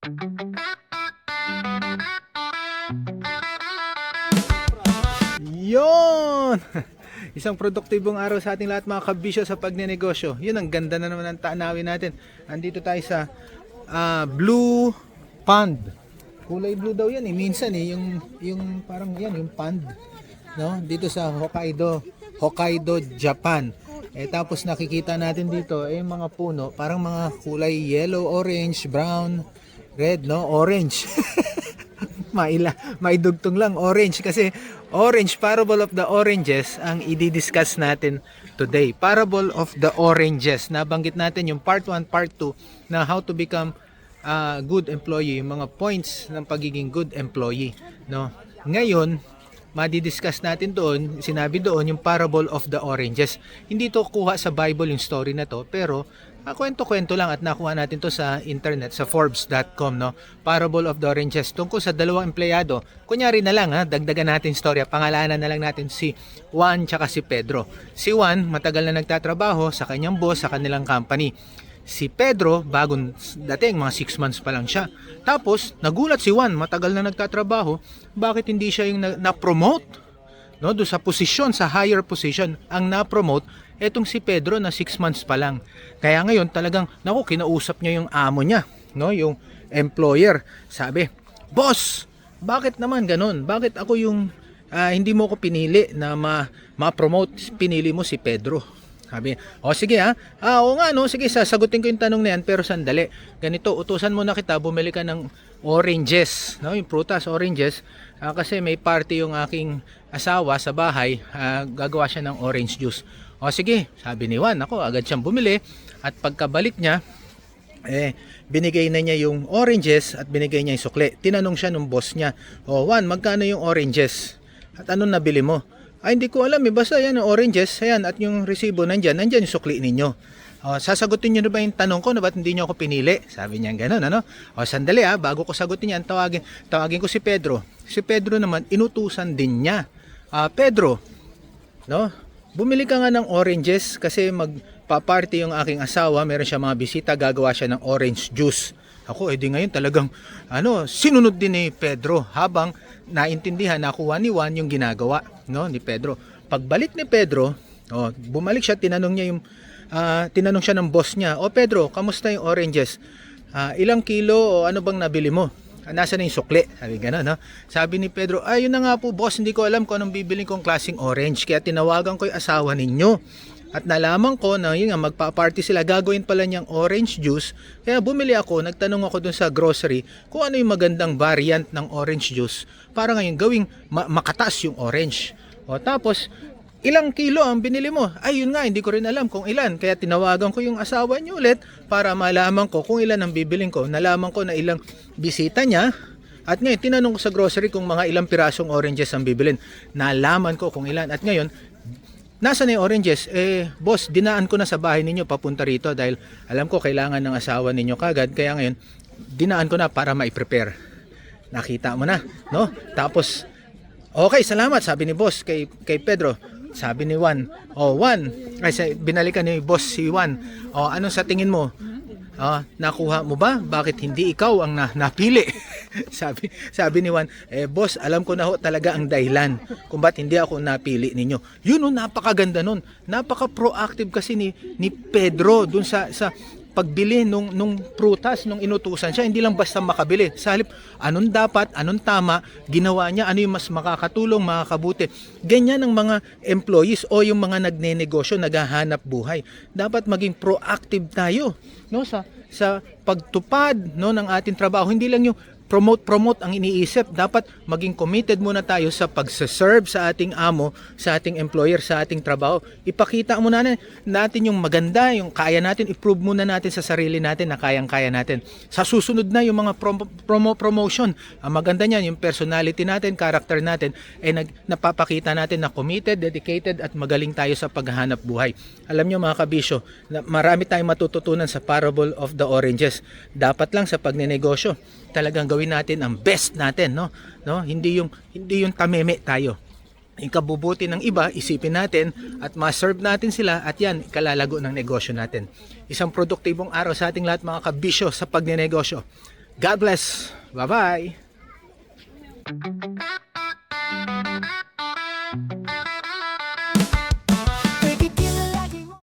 Yon! Isang produktibong araw sa ating lahat mga kabisyo sa pagnenegosyo. Yun, ang ganda na naman ng tanawin natin. Andito tayo sa Blue Pond. Kulay blue daw yan eh. Minsan eh, yung parang yan, yung pond. No? Dito sa Hokkaido, Japan. Tapos nakikita natin dito yung mga puno, parang mga kulay yellow, orange, brown, red, no? Orange. Maidugtong lang orange kasi orange, parable of the oranges ang i-discuss natin today. Parable of the oranges. Nabanggit natin yung part 1, part 2 na how to become a good employee, yung mga points ng pagiging good employee, no? Ngayon, madidiscuss natin doon, sinabi doon yung parable of the oranges. Hindi to kuha sa Bible yung story na to, pero kwento-kwento lang at nakuha natin to sa internet, sa Forbes.com, no? Parable of the oranges. Tungkol sa dalawang empleyado. Kunyari na lang, dagdagan natin storya. Pangalanan na lang natin si Juan tsaka si Pedro. Si Juan, matagal na nagtatrabaho sa kanyang boss, sa kanilang company. Si Pedro, bagong dating, mga 6 months pa lang siya. Tapos, nagulat si Juan, matagal na nagtatrabaho, bakit hindi siya yung na-promote? No, doon sa posisyon, sa higher position, ang na-promote, etong si Pedro na 6 months pa lang. Kaya ngayon, talagang, kinausap niya yung amo niya, no, yung employer. Sabi, "Boss, bakit naman ganun? Bakit ako yung, hindi mo ko pinili na ma-promote, pinili mo si Pedro?" Sabi, sige oo nga no, sige sasagutin ko yung tanong na yan, pero sandali. Ganito, utusan mo na kita, bumili ka ng oranges, no, yung prutas, oranges, kasi may party yung aking asawa sa bahay, gagawa siya ng orange juice. Sige, sabi ni Juan, ako agad siyang bumili at pagkabalik niya, binigay na niya yung oranges at binigay niya yung sukli. Tinanong siya ng boss niya, Juan, magkano yung oranges? At anong nabili mo? Hindi ko alam basta yan yung oranges, ayan, at yung resibo nandyan yung sukli ninyo. Sasagutin nyo na ba yung tanong ko na ba't hindi nyo ako pinili? Sabi niya gano'n, ano? Sandali bago ko sagutin yan, tawagin ko si Pedro. Si Pedro naman, inutusan din niya. Pedro, no? Bumili ka nga ng oranges kasi magpa-party yung aking asawa, meron siya mga bisita, gagawa siya ng orange juice. Ako, edi ngayon talagang, sinunod din ni Pedro habang naintindihan, nakuha ni Juan yung ginagawa, no, ni Pedro. Pagbalik ni Pedro, bumalik siya, tinanong siya ng boss niya, Pedro, kamusta yung oranges? Ilang kilo o ano bang nabili mo? Nasa na yung sukli? Sabi gano'n, no? Sabi ni Pedro, yun na nga po boss, hindi ko alam kung anong bibilin kong klaseng orange, kaya tinawagan ko yung asawa ninyo. At nalaman ko na yun nga, magpa-party sila, gagawin pala niyang orange juice. Kaya bumili ako, nagtanong ako dun sa grocery kung ano yung magandang variant ng orange juice para ngayon gawing makataas yung orange. Tapos, ilang kilo ang binili mo? Yun nga, hindi ko rin alam kung ilan. Kaya tinawagan ko yung asawa niyo ulit para malaman ko kung ilan ang bibilin ko. Nalaman ko na ilang bisita niya. At ngayon, tinanong ko sa grocery kung mga ilang pirasong oranges ang bibilin. Nalaman ko kung ilan. At ngayon, nasa na yung oranges? Boss, dinaan ko na sa bahay ninyo papunta rito dahil alam ko kailangan ng asawa ninyo kagad. Kaya ngayon, dinaan ko na para ma-prepare. Nakita mo na, no? Tapos, okay, salamat, sabi ni boss kay Pedro. Sabi ni Juan, Juan, binalikan ni boss si Juan. Ano sa tingin mo? Nakuha mo ba? Bakit hindi ikaw ang napili? sabi ni Juan, boss, alam ko na talaga ang dahilan kung ba't hindi ako napili ninyo. Yun, napakaganda nun. Napaka-proactive kasi ni Pedro dun sa pagbili nung prutas, nung inutusan siya. Hindi lang basta makabili. Sa halip, anong dapat, anong tama, ginawa niya, ano yung mas makakatulong, makakabuti. Ganyan ang mga employees o yung mga nagnenegosyo, naghahanap buhay. Dapat maging proactive tayo, no, sa pagtupad, no, ng ating trabaho. Hindi lang yung promote ang iniisip. Dapat maging committed muna tayo sa pagsaserve sa ating amo, sa ating employer, sa ating trabaho. Ipakita muna natin yung maganda, yung kaya natin, i-prove muna natin sa sarili natin na kayang-kaya natin. Sa susunod na yung mga promotion, ang maganda niyan, yung personality natin, character natin, napapakita natin na committed, dedicated, at magaling tayo sa paghahanap buhay. Alam nyo mga kabisyo, marami tayong matututunan sa parable of the oranges. Dapat lang sa pagnenegosyo, talagang gawin natin ang best natin, no? Hindi yung tameme tayo. Yung kabubuti ng iba, isipin natin at ma-serve natin sila at yan, kalalago ng negosyo natin. Isang produktibong araw sa ating lahat mga kabisyo sa pagnenegosyo. God bless. Bye-bye.